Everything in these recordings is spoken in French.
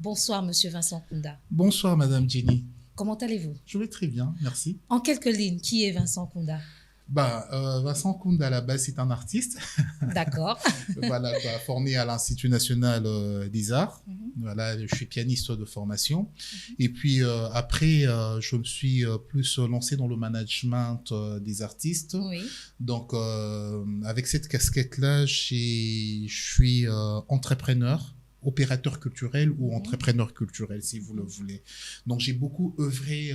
Bonsoir, Monsieur Vincent Kounda. Bonsoir, Madame Jenny. Comment allez-vous? Je vais très bien, merci. En quelques lignes, qui est Vincent Kounda? Vincent Kounda, à la base, c'est un artiste. D'accord. Voilà, formé à l'Institut national des arts. Voilà, je suis pianiste de formation. Et puis après, je me suis plus lancé dans le management des artistes. Oui. Donc, avec cette casquette-là, je suis entrepreneur, opérateur culturel ou entrepreneur culturel, si vous le voulez. Donc, j'ai beaucoup œuvré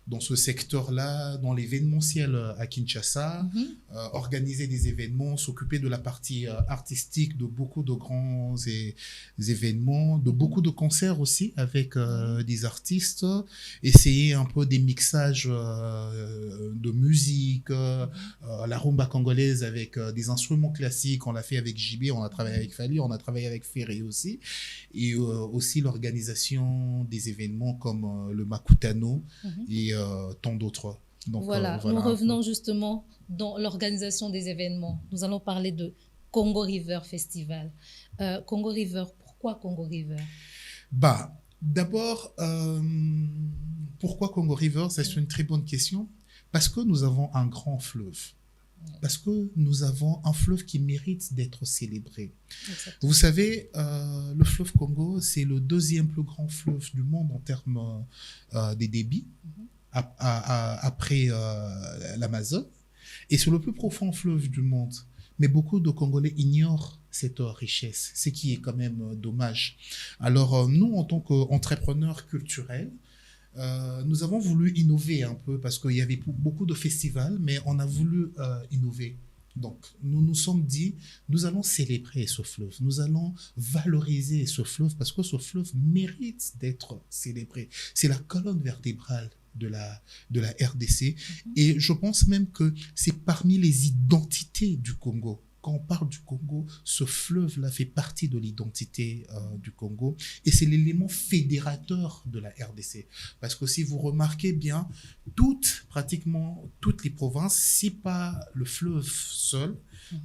dans ce secteur-là, dans l'événementiel à Kinshasa, organiser des événements, s'occuper de la partie artistique de beaucoup de grands événements, de beaucoup de concerts aussi avec des artistes, essayer un peu des mixages de musique, la rumba congolaise avec des instruments classiques, on l'a fait avec JB, on a travaillé avec Fali, on a travaillé avec Ferré aussi, et aussi l'organisation des événements comme le Makutano et tant d'autres. Donc, voilà, nous revenons justement dans l'organisation des événements. Nous allons parler de Congo River Festival. Congo River, pourquoi Congo River? D'abord, pourquoi Congo River? C'est une très bonne question. Parce que nous avons un grand fleuve. Parce que nous avons un fleuve qui mérite d'être célébré. Exactement. Vous savez, le fleuve Congo, c'est le deuxième plus grand fleuve du monde en termes des débits, après l'Amazone. Et c'est le plus profond fleuve du monde. Mais beaucoup de Congolais ignorent cette richesse, ce qui est quand même dommage. Alors, nous, en tant qu'entrepreneurs culturels, nous avons voulu innover un peu parce qu'il y avait beaucoup de festivals, mais on a voulu innover. Donc, nous nous sommes dit, nous allons célébrer ce fleuve, nous allons valoriser ce fleuve parce que ce fleuve mérite d'être célébré. C'est la colonne vertébrale de la RDC et je pense même que c'est parmi les identités du Congo. Quand on parle du Congo, ce fleuve-là fait partie de l'identité du Congo et c'est l'élément fédérateur de la RDC. Parce que si vous remarquez bien, pratiquement toutes les provinces, si pas le fleuve seul,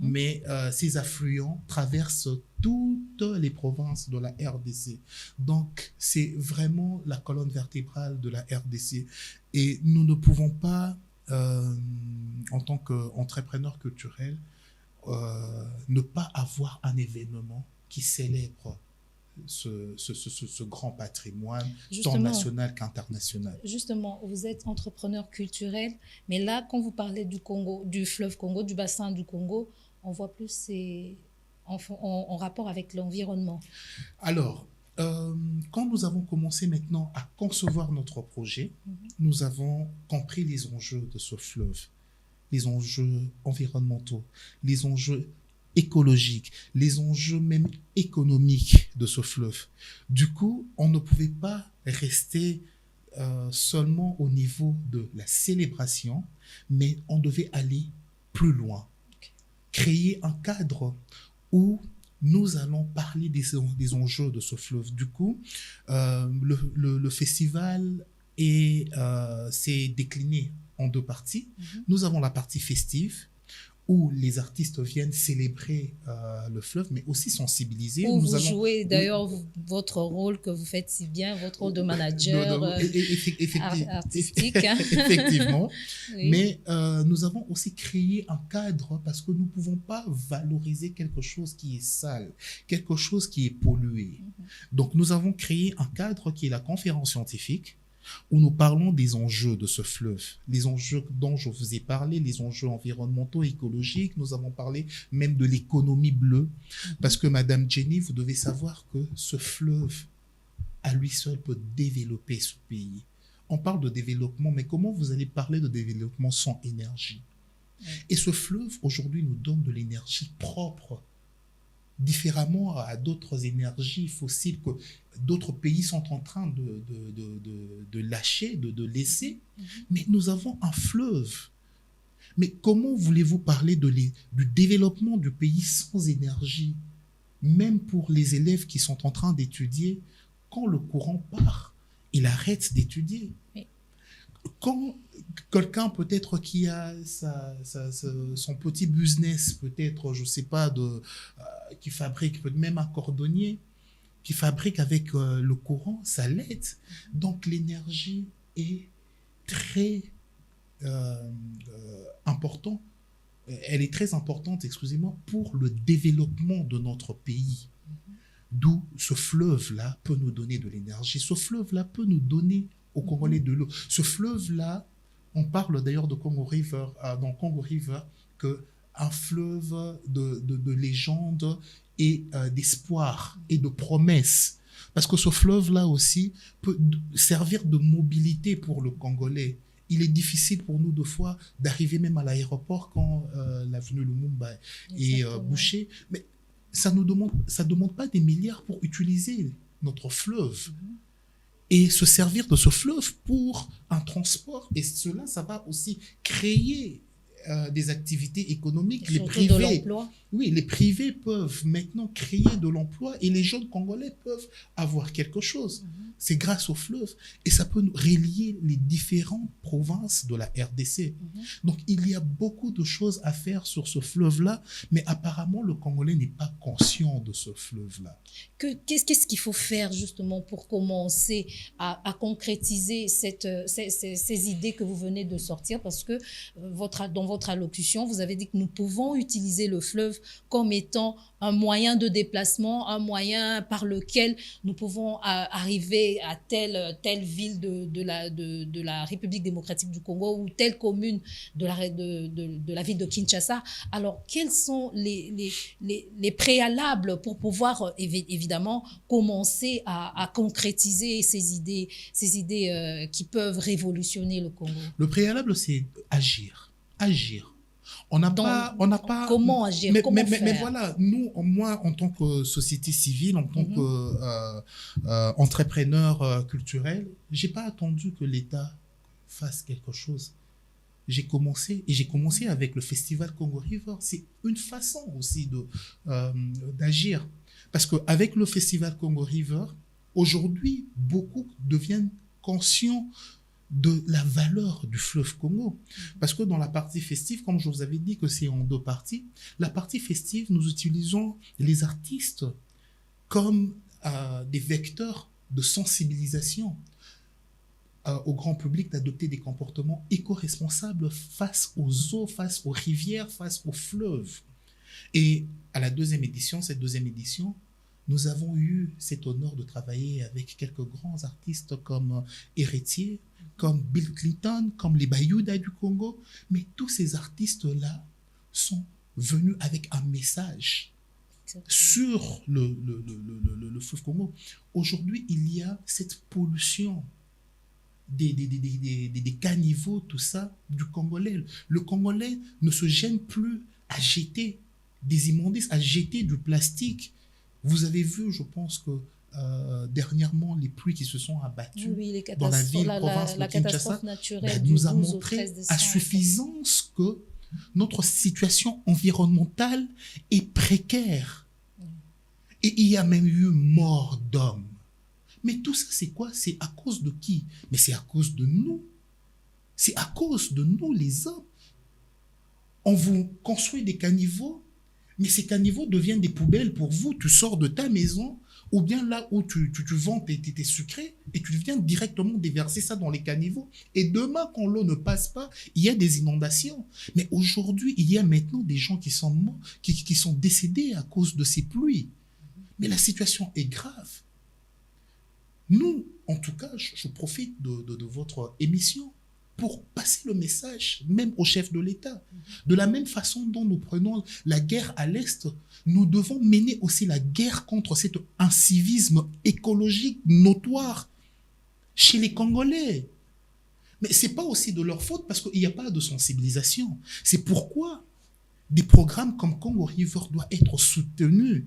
mais ses affluents traversent toutes les provinces de la RDC. Donc, c'est vraiment la colonne vertébrale de la RDC. Et nous ne pouvons pas, en tant qu'entrepreneurs culturels, ne pas avoir un événement qui célèbre ce grand patrimoine, tant national qu'international. Justement, vous êtes entrepreneur culturel, mais là, quand vous parlez du Congo, du fleuve Congo, du bassin du Congo, on voit plus c'est en rapport avec l'environnement. Alors, quand nous avons commencé maintenant à concevoir notre projet, nous avons compris les enjeux de ce fleuve, les enjeux environnementaux, les enjeux écologiques, les enjeux même économiques de ce fleuve. Du coup, on ne pouvait pas rester seulement au niveau de la célébration, mais on devait aller plus loin, créer un cadre où nous allons parler des enjeux de ce fleuve. Du coup, le festival s'est décliné en deux parties. Nous avons la partie festive, où les artistes viennent célébrer le fleuve, mais aussi sensibiliser. Où vous jouez d'ailleurs votre rôle que vous faites si bien, votre rôle de manager artistique. Effectivement. Oui. Mais nous avons aussi créé un cadre parce que nous ne pouvons pas valoriser quelque chose qui est sale, quelque chose qui est pollué. Donc, nous avons créé un cadre qui est la conférence scientifique, où nous parlons des enjeux de ce fleuve, les enjeux dont je vous ai parlé, les enjeux environnementaux, écologiques. Nous avons parlé même de l'économie bleue, parce que Madame Jenny, vous devez savoir que ce fleuve, à lui seul, peut développer ce pays. On parle de développement, mais comment vous allez parler de développement sans énergie? Et ce fleuve, aujourd'hui, nous donne de l'énergie propre, différemment à d'autres énergies fossiles que d'autres pays sont en train de lâcher, de laisser. Mais nous avons un fleuve. Mais comment voulez-vous parler du développement du pays sans énergie, même pour les élèves qui sont en train d'étudier? Quand le courant part, il arrête d'étudier. Quand quelqu'un peut-être qui a son petit business, peut-être, je ne sais pas, qui fabrique, peut-être même un cordonnier, qui fabrique avec le courant, ça l'aide. Donc l'énergie est très importante. Elle est très importante, excusez-moi, pour le développement de notre pays. D'où ce fleuve-là peut nous donner de l'énergie. Ce fleuve-là peut nous donner aux Congolais de l'eau. Ce fleuve-là, on parle d'ailleurs de Congo River, dans Congo River, qu'un fleuve de légende et d'espoir et de promesses. Parce que ce fleuve-là aussi peut servir de mobilité pour le Congolais. Il est difficile pour nous, de fois, d'arriver même à l'aéroport quand l'avenue Lumumba est bouchée. Mais ça ne demande pas des milliards pour utiliser notre fleuve. Et se servir de ce fleuve pour un transport. Et cela, ça va aussi créer des activités économiques. Les privés, de l'emploi. Oui, les privés peuvent maintenant créer de l'emploi et les jeunes Congolais peuvent avoir quelque chose. C'est grâce au fleuve et ça peut relier les différentes provinces de la RDC. Donc, il y a beaucoup de choses à faire sur ce fleuve-là, mais apparemment, le Congolais n'est pas conscient de ce fleuve-là. Qu'est-ce qu'il faut faire justement pour commencer à concrétiser ces idées que vous venez de sortir? Parce que dans votre allocution, vous avez dit que nous pouvons utiliser le fleuve comme étant un moyen de déplacement, un moyen par lequel nous pouvons arriver à telle ville de la République démocratique du Congo ou telle commune de la ville de Kinshasa. Alors, quels sont les préalables pour pouvoir évidemment commencer à concrétiser ces idées qui peuvent révolutionner le Congo? Le préalable, c'est agir. Agir. On n'a pas. Comment agir? Comment faire? Mais voilà, moi, en tant que société civile, en tant qu'entrepreneur culturel, j'ai pas attendu que l'État fasse quelque chose. J'ai commencé avec le festival Congo River. C'est une façon aussi d'agir. Parce qu'avec le festival Congo River, aujourd'hui, beaucoup deviennent conscients de la valeur du fleuve Congo. Parce que dans la partie festive, comme je vous avais dit que c'est en deux parties, la partie festive, nous utilisons les artistes comme des vecteurs de sensibilisation au grand public d'adopter des comportements éco-responsables face aux eaux, face aux rivières, face aux fleuves. Et à cette deuxième édition, nous avons eu cet honneur de travailler avec quelques grands artistes comme Héritier, comme Bill Clinton, comme les Bayouda du Congo. Mais tous ces artistes-là sont venus avec un message sur le fleuve Congo. Aujourd'hui, il y a cette pollution des caniveaux, tout ça, du Congolais. Le Congolais ne se gêne plus à jeter des immondices, à jeter du plastique. Vous avez vu, je pense que dernièrement, les pluies qui se sont abattues dans la province de Kinshasa, nous a montré à suffisance que notre situation environnementale est précaire. Et il y a même eu mort d'hommes. Mais tout ça, c'est quoi? C'est à cause de qui? Mais c'est à cause de nous. C'est à cause de nous, les hommes. On vous construit des caniveaux, mais ces caniveaux deviennent des poubelles pour vous. Tu sors de ta maison, ou bien là où tu vends tes sucrés, et tu viens directement déverser ça dans les caniveaux. Et demain, quand l'eau ne passe pas, il y a des inondations. Mais aujourd'hui, il y a maintenant des gens qui sont morts, qui sont décédés à cause de ces pluies. Mais la situation est grave. Nous, en tout cas, je profite de votre émission pour passer le message, même au chef de l'État. De la même façon dont nous prenons la guerre à l'Est, nous devons mener aussi la guerre contre cet incivisme écologique notoire chez les Congolais. Mais ce n'est pas aussi de leur faute parce qu'il n'y a pas de sensibilisation. C'est pourquoi des programmes comme Congo River doivent être soutenus.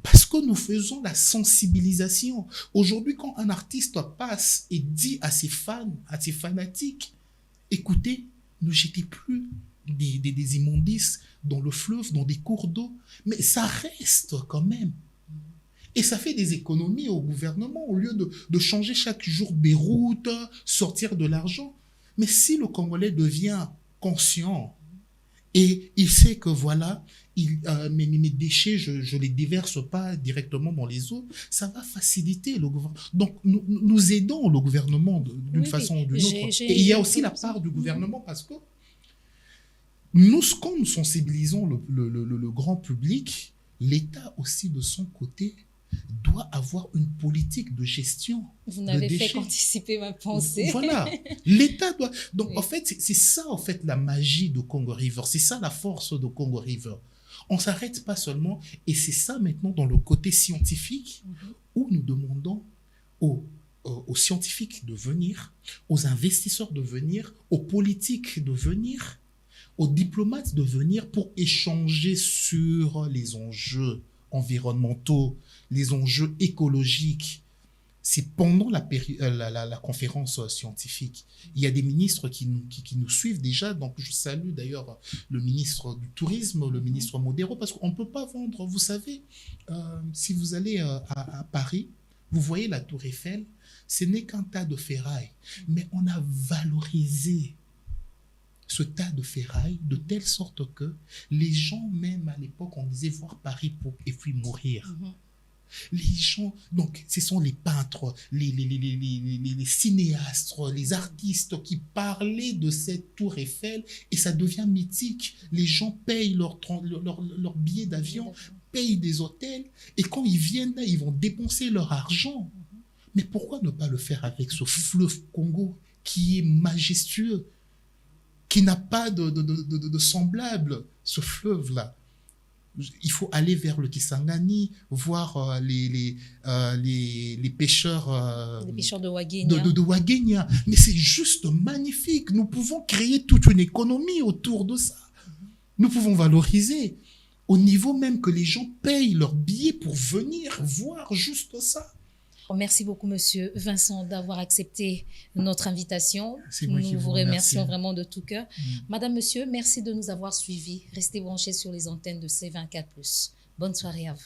Parce que nous faisons la sensibilisation. Aujourd'hui, quand un artiste passe et dit à ses fans, à ses fanatiques, écoutez, ne jetez plus des immondices dans le fleuve, dans des cours d'eau, mais ça reste quand même. Et ça fait des économies au gouvernement au lieu de changer chaque jour des routes, sortir de l'argent. Mais si le Congolais devient conscient et il sait que voilà, mes déchets, je ne les déverse pas directement dans les eaux. Ça va faciliter le gouvernement. Donc, nous aidons le gouvernement d'une façon ou d'une autre. Et il y a aussi la part du gouvernement parce que nous, quand nous sensibilisons le grand public, l'État aussi, de son côté, doit avoir une politique de gestion. Vous n'avez fait qu'anticiper ma pensée. Voilà. L'État doit... Donc, en fait, c'est ça, en fait, la magie de Congo River. C'est ça, la force de Congo River. On ne s'arrête pas seulement, et c'est ça maintenant dans le côté scientifique, où nous demandons aux scientifiques de venir, aux investisseurs de venir, aux politiques de venir, aux diplomates de venir pour échanger sur les enjeux environnementaux, les enjeux écologiques. C'est pendant la conférence scientifique. Il y a des ministres qui nous suivent déjà. Donc, je salue d'ailleurs le ministre du Tourisme, le ministre Modero, parce qu'on ne peut pas vendre. Vous savez, si vous allez à Paris, vous voyez la Tour Eiffel, ce n'est qu'un tas de ferraille. Mais on a valorisé ce tas de ferraille de telle sorte que les gens, même à l'époque, on disait voir Paris et puis mourir. Les gens, donc, ce sont les peintres, les cinéastes, les artistes qui parlaient de cette tour Eiffel et ça devient mythique. Les gens payent leur billet d'avion, payent des hôtels et quand ils viennent là, ils vont dépenser leur argent. Mais pourquoi ne pas le faire avec ce fleuve Congo qui est majestueux, qui n'a pas de semblable, ce fleuve-là? Il faut aller vers le Kisangani, voir les pêcheurs... les pêcheurs de Ouagenia. De Ouagenia. Mais c'est juste magnifique. Nous pouvons créer toute une économie autour de ça. Nous pouvons valoriser au niveau même que les gens payent leur billet pour venir voir juste ça. Merci beaucoup, Monsieur Vincent, d'avoir accepté notre invitation. Nous vous remercions vraiment de tout cœur. Madame, Monsieur, merci de nous avoir suivis. Restez branchés sur les antennes de C24+. Bonne soirée à vous.